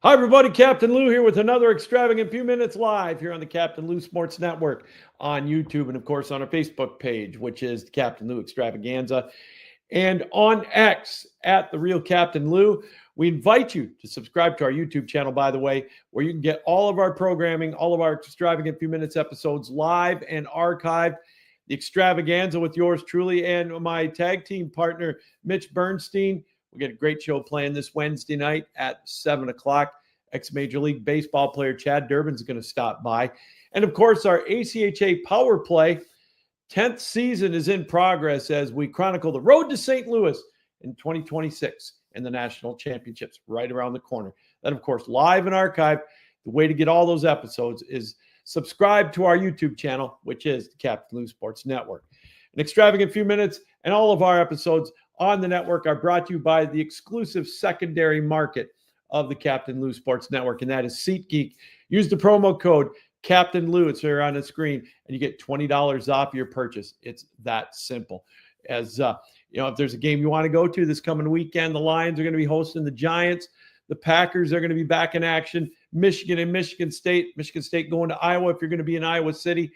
Hi, everybody. Captain Lou here with another Extravagant Few Minutes live here on the Captain Lou Sports Network on YouTube and, of course, on our Facebook page, which is the Captain Lou Extravaganza, and on X at The Real Captain Lou. We invite you to subscribe to our YouTube channel, by the way, where you can get all of our programming, all of our Extravagant Few Minutes episodes live and archived. The Extravaganza with yours truly and my tag team partner, Mitch Bernstein. We get a great show playing this Wednesday night at 7 o'clock. Ex-Major League Baseball player Chad Durbin's going to stop by. And, of course, our ACHA Power Play 10th season is in progress as we chronicle the road to St. Louis in 2026 and the national championships right around the corner. That, of course, live and archived. The way to get all those episodes is subscribe to our YouTube channel, which is the Captain Lou Sports Network. An Extravagant Few Minutes and all of our episodes on the network are brought to you by the exclusive secondary market of the Captain Lou Sports Network, and that is SeatGeek. Use the promo code Captain Lou. It's here on the screen, and you get $20 off your purchase. It's that simple. As if there's a game you want to go to this coming weekend, the Lions are going to be hosting the Giants. The Packers are going to be back in action. Michigan and Michigan State. Michigan State going to Iowa. If you're going to be in Iowa City,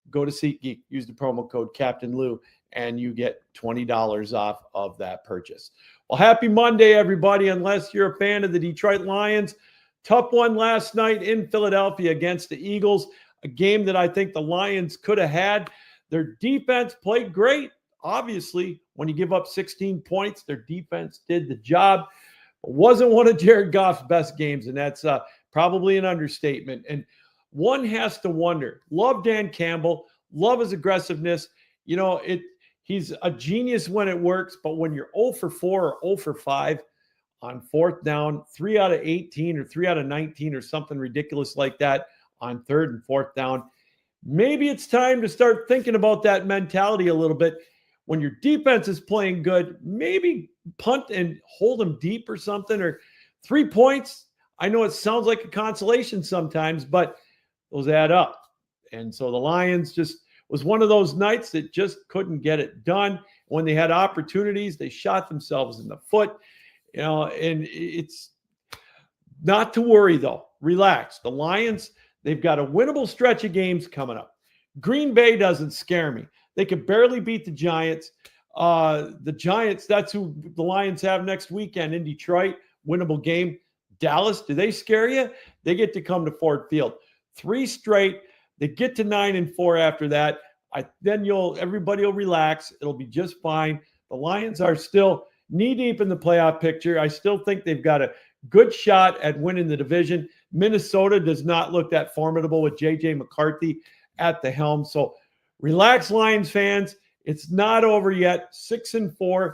go to SeatGeek. Use the promo code Captain Lou, and you get $20 off of that purchase. Well, happy Monday, everybody, unless you're a fan of the Detroit Lions. Tough one last night in Philadelphia against the Eagles, a game that I think the Lions could have had. Their defense played great. Obviously, when you give up 16 points, their defense did the job. It wasn't one of Jared Goff's best games, and that's probably an understatement. And one has to wonder, love Dan Campbell, love his aggressiveness. He's a genius when it works, but when you're 0 for 4 or 0 for 5 on fourth down, 3 out of 18 or 3 out of 19 or something ridiculous like that on third and fourth down, maybe it's time to start thinking about that mentality a little bit. When your defense is playing good, maybe punt and hold them deep or something, or 3 points. I know it sounds like a consolation sometimes, but those add up. And so the Lions just was one of those nights that just couldn't get it done. When they had opportunities, they shot themselves in the foot. And it's not to worry, though. Relax. The Lions, they've got a winnable stretch of games coming up. Green Bay doesn't scare me. They could barely beat the Giants. The Giants, that's who the Lions have next weekend in Detroit. Winnable game. Dallas, do they scare you? They get to come to Ford Field. 3 straight. They get to 9-4 after that. Then everybody will relax. It'll be just fine. The Lions are still knee-deep in the playoff picture. I still think they've got a good shot at winning the division. Minnesota does not look that formidable with J.J. McCarthy at the helm. So relax, Lions fans. It's not over yet. 6-4.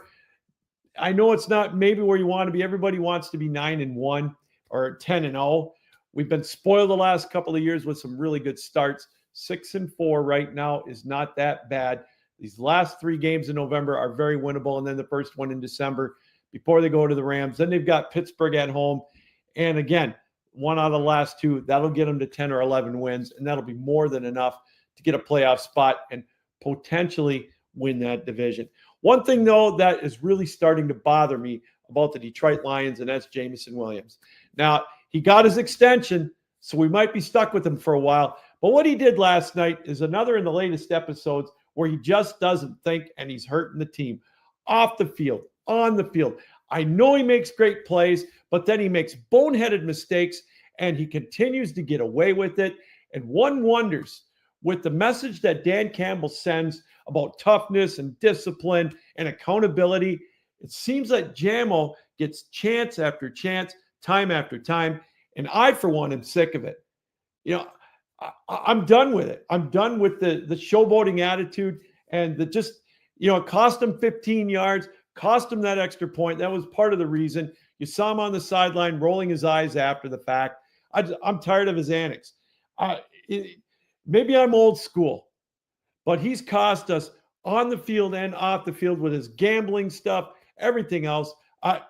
I know it's not maybe where you want to be. Everybody wants to be 9-1 or 10-0. We've been spoiled the last couple of years with some really good starts. 6-4 right now is not that bad. These last 3 games in November are very winnable, and then the first one in December before they go to the Rams. Then they've got Pittsburgh at home. And again, 1 out of the last 2, that'll get them to 10 or 11 wins, and that'll be more than enough to get a playoff spot and potentially win that division. One thing, though, that is really starting to bother me about the Detroit Lions, and that's Jameson Williams. Now, he got his extension, so we might be stuck with him for a while. But what he did last night is another in the latest episodes where he just doesn't think, and he's hurting the team. Off the field, on the field. I know he makes great plays, but then he makes boneheaded mistakes, and he continues to get away with it. And one wonders, with the message that Dan Campbell sends about toughness and discipline and accountability, it seems like Jamo gets chance after chance, time after time. And I, for one, am sick of it. I'm done with it. I'm done with the showboating attitude and it cost him 15 yards, cost him that extra point. That was part of the reason. You saw him on the sideline rolling his eyes after the fact. I'm tired of his antics. Maybe I'm old school, but he's cost us on the field and off the field with his gambling stuff, everything else. I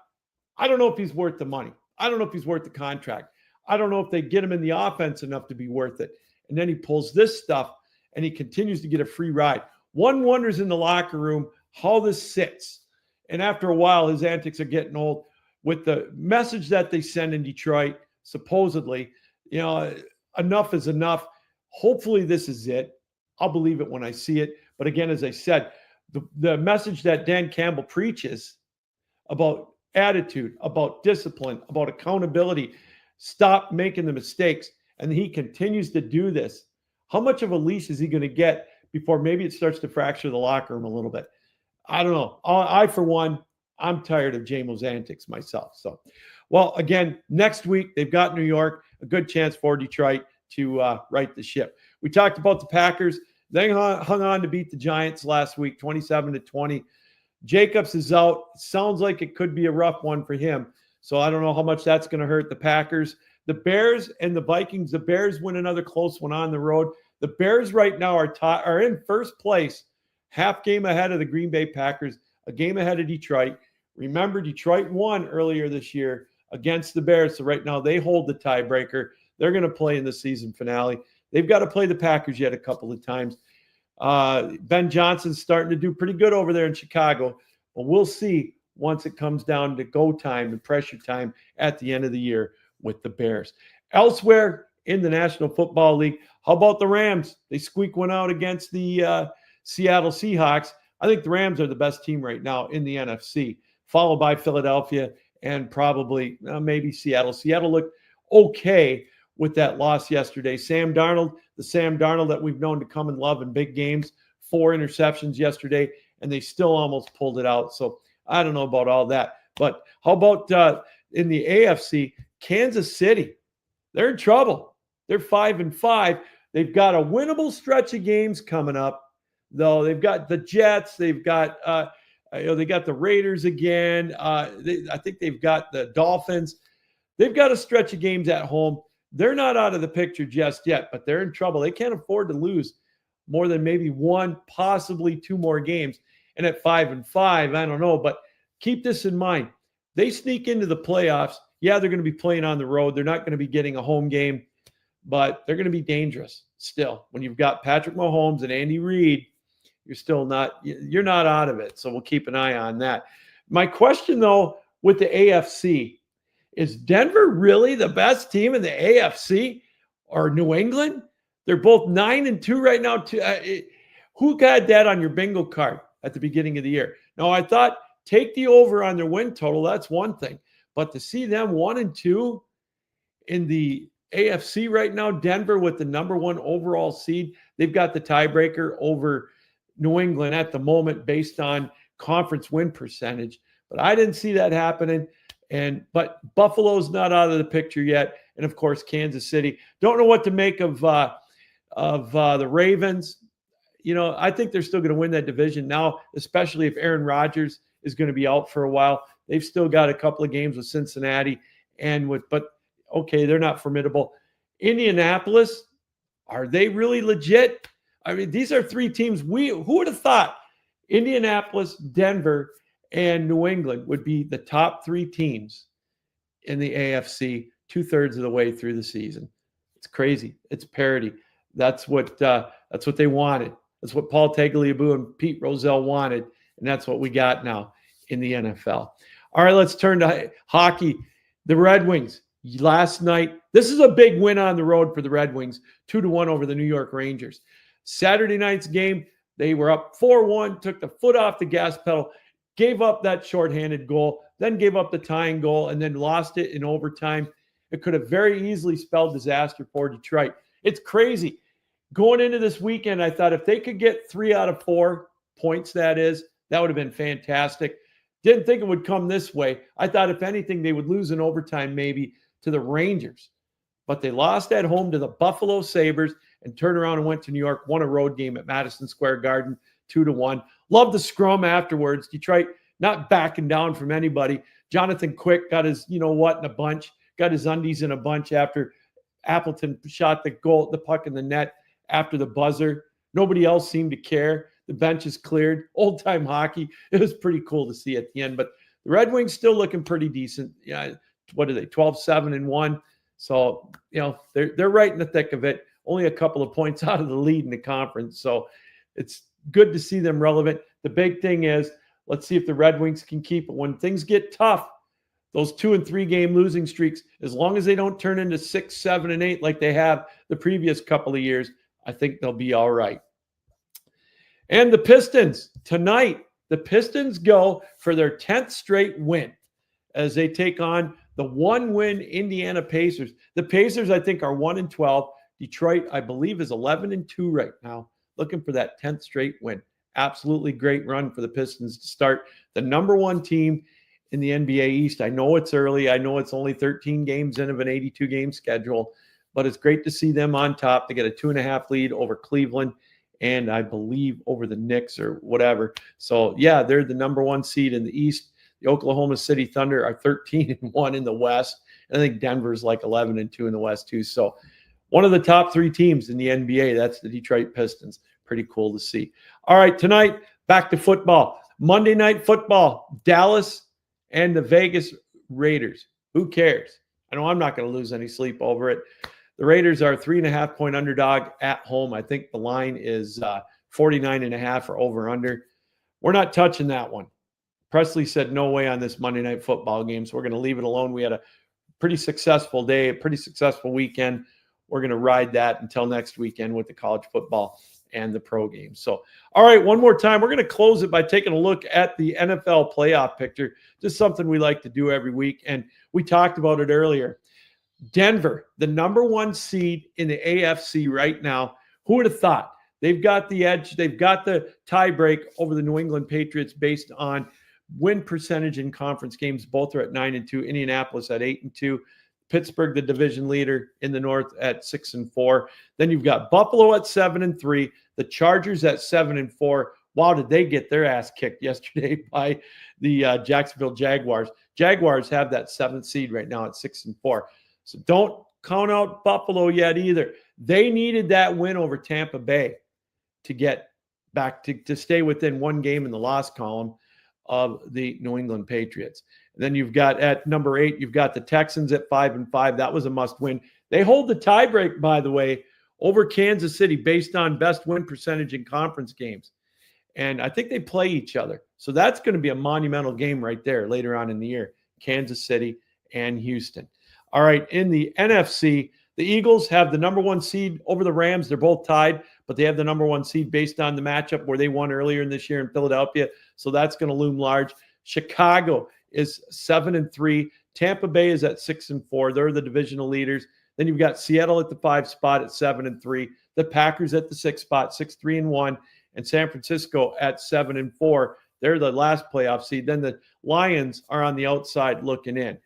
don't know if he's worth the money. I don't know if he's worth the contract. I don't know if they get him in the offense enough to be worth it. And then he pulls this stuff and he continues to get a free ride. One wonders in the locker room how this sits. And after a while, his antics are getting old. With the message that they send in Detroit, supposedly. You know, enough is enough. Hopefully, this is it. I'll believe it when I see it. But again, as I said, the message that Dan Campbell preaches about attitude, about discipline, about accountability, stop making the mistakes, and he continues to do this. How much of a leash is he going to get before maybe it starts to fracture the locker room a little bit? I don't know. I for one, I'm tired of Jamo's antics myself. So, well, again, next week they've got New York, a good chance for Detroit to right the ship. We talked about the Packers. They hung on to beat the Giants last week, 27-20. Jacobs is out. Sounds like it could be a rough one for him. So I don't know how much that's going to hurt the Packers. The Bears and the Vikings. The Bears win another close one on the road. The Bears right now are in first place, half game ahead of the Green Bay Packers, a game ahead of Detroit. Remember, Detroit won earlier this year against the Bears. So right now they hold the tiebreaker. They're going to play in the season finale. They've got to play the Packers yet a couple of times. Ben Johnson's starting to do pretty good over there in Chicago, but we'll see once it comes down to go time and pressure time at the end of the year with the Bears. Elsewhere in the National Football League, how about the Rams? They squeak one out against the Seattle Seahawks. I think the Rams are the best team right now in the NFC, followed by Philadelphia and probably maybe Seattle. Seattle looked okay with that loss yesterday. Sam Darnold, the Sam Darnold that we've known to come and love in big games, 4 interceptions yesterday, and they still almost pulled it out. So I don't know about all that. But how about in the AFC, Kansas City? They're in trouble. They're 5-5. They've got a winnable stretch of games coming up, though. They've got the Jets. They've got they got the Raiders again. I think they've got the Dolphins. They've got a stretch of games at home. They're not out of the picture just yet, but they're in trouble. They can't afford to lose more than maybe 1, possibly 2 more games. And at 5-5, I don't know, but keep this in mind. They sneak into the playoffs. Yeah, they're going to be playing on the road. They're not going to be getting a home game, but they're going to be dangerous still. When you've got Patrick Mahomes and Andy Reid, you're not out of it. So we'll keep an eye on that. My question, though, with the AFC, is Denver really the best team in the AFC or New England? They're both 9-2 right now. Who got that on your bingo card at the beginning of the year? No, I thought take the over on their win total. That's one thing. But to see them 1-2 in the AFC right now, Denver with the number 1 overall seed, they've got the tiebreaker over New England at the moment based on conference win percentage. But I didn't see that happening. But Buffalo's not out of the picture yet, and of course Kansas City. Don't know what to make of the Ravens. You know, I think they're still going to win that division now, especially if Aaron Rodgers is going to be out for a while. They've still got a couple of games with Cincinnati but okay, they're not formidable. Indianapolis, are they really legit? I mean, these are 3 teams. Who would have thought Indianapolis, Denver, and New England would be the top 3 teams in the AFC 2/3 of the way through the season. It's crazy. It's parity. That's what they wanted. That's what Paul Tagliabue and Pete Rozelle wanted, and that's what we got now in the NFL. All right, let's turn to hockey. The Red Wings last night. This is a big win on the road for the Red Wings, 2-1 over the New York Rangers. Saturday night's game, they were up 4-1, took the foot off the gas pedal, gave up that shorthanded goal, then gave up the tying goal, and then lost it in overtime. It could have very easily spelled disaster for Detroit. It's crazy. Going into this weekend, I thought if they could get 3 out of 4 points, that would have been fantastic. Didn't think it would come this way. I thought, if anything, they would lose in overtime maybe to the Rangers. But they lost at home to the Buffalo Sabres and turned around and went to New York, won a road game at Madison Square Garden, 2-1. Love the scrum afterwards. Detroit not backing down from anybody. Jonathan Quick got his, in a bunch, got his undies in a bunch after Appleton shot the puck in the net after the buzzer. Nobody else seemed to care. The bench is cleared. Old-time hockey. It was pretty cool to see at the end. But the Red Wings still looking pretty decent. Yeah, what are they, 12-7-1? So, they're right in the thick of it. Only a couple of points out of the lead in the conference. So it's good to see them relevant. The big thing is, let's see if the Red Wings can keep it. When things get tough, those 2 and 3 game losing streaks, as long as they don't turn into 6, 7, and 8 like they have the previous couple of years, I think they'll be all right. And the Pistons tonight, the Pistons go for their 10th straight win as they take on the 1-win Indiana Pacers. The Pacers, I think, are 1-12. Detroit, I believe, is 11-2 right now, looking for that 10th straight win. Absolutely great run for the Pistons to start the number 1 team in the NBA East. I know it's early. I know it's only 13 games in of an 82-game schedule, but it's great to see them on top. They get a 2.5 lead over Cleveland and I believe over the Knicks or whatever. So, yeah, they're the number 1 seed in the East. The Oklahoma City Thunder are 13-1 in the West. And I think Denver's like 11-2 in the West too. So one of the top 3 teams in the NBA, that's the Detroit Pistons. Pretty cool to see. All right, tonight, back to football. Monday Night Football, Dallas and the Vegas Raiders. Who cares? I know I'm not going to lose any sleep over it. The Raiders are 3.5-point underdog at home. I think the line is 49.5 or over under. We're not touching that one. Presley said no way on this Monday Night Football game, so we're going to leave it alone. We had a pretty successful day, a pretty successful weekend. We're going to ride that until next weekend with the college football and the pro games. So, all right, one more time. We're going to close it by taking a look at the NFL playoff picture. Just something we like to do every week, and we talked about it earlier. Denver, the number 1 seed in the AFC right now. Who would have thought? They've got the edge. They've got the tie break over the New England Patriots based on win percentage in conference games. Both are at 9-2. Indianapolis at 8-2. Pittsburgh, the division leader in the North, at 6-4. Then you've got Buffalo at 7-3. The Chargers at 7-4. Wow, did they get their ass kicked yesterday by the Jacksonville Jaguars? Jaguars have that 7th seed right now at 6-4. So don't count out Buffalo yet either. They needed that win over Tampa Bay to get back to stay within 1 game in the loss column of the New England Patriots. And then you've got at number 8, you've got the Texans at 5-5. That was a must win. They hold the tiebreak, by the way, over Kansas City based on best win percentage in conference games. And I think they play each other. So that's going to be a monumental game right there later on in the year. Kansas City and Houston. All right, in the NFC, the Eagles have the number 1 seed over the Rams. They're both tied, but they have the number 1 seed based on the matchup where they won earlier in this year in Philadelphia. So that's going to loom large. Chicago is 7-3. Tampa Bay is at 6-4. They're the divisional leaders. Then you've got Seattle at the 5 spot at 7-3. The Packers at the 6 spot, 6-3-1. And San Francisco at 7-4. They're the last playoff seed. Then the Lions are on the outside looking in.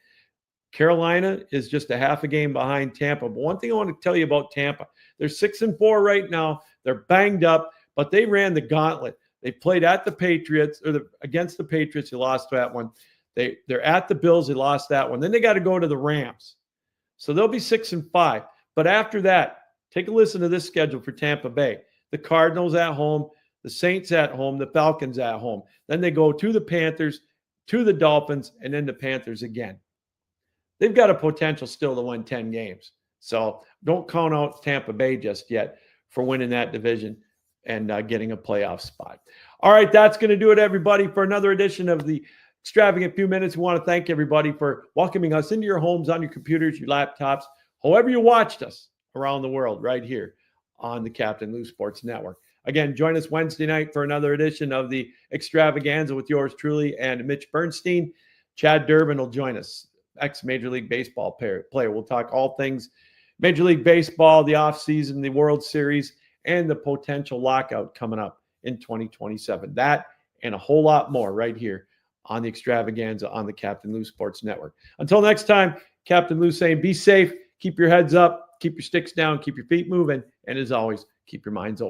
Carolina is just a half a game behind Tampa. But one thing I want to tell you about Tampa, they're 6-4 right now. They're banged up, but they ran the gauntlet. They played at the Patriots, or against the Patriots. They lost that one. They're at the Bills. They lost that one. Then they got to go to the Rams. So they'll be 6-5. But after that, take a listen to this schedule for Tampa Bay. The Cardinals at home, the Saints at home, the Falcons at home. Then they go to the Panthers, to the Dolphins, and then the Panthers again. They've got a potential still to win 10 games. So don't count out Tampa Bay just yet for winning that division and getting a playoff spot. All right, that's going to do it, everybody, for another edition of the Extravagant Few Minutes. We want to thank everybody for welcoming us into your homes, on your computers, your laptops, however you watched us around the world right here on the Captain Lou Sports Network. Again, join us Wednesday night for another edition of the Extravaganza with yours truly and Mitch Bernstein. Chad Durbin will join us, ex-Major League Baseball player. We'll talk all things Major League Baseball, the offseason, the World Series, and the potential lockout coming up in 2027. That and a whole lot more right here on the Extravaganza on the Captain Lou Sports Network. Until next time, Captain Lou saying be safe, keep your heads up, keep your sticks down, keep your feet moving, and as always, keep your minds open.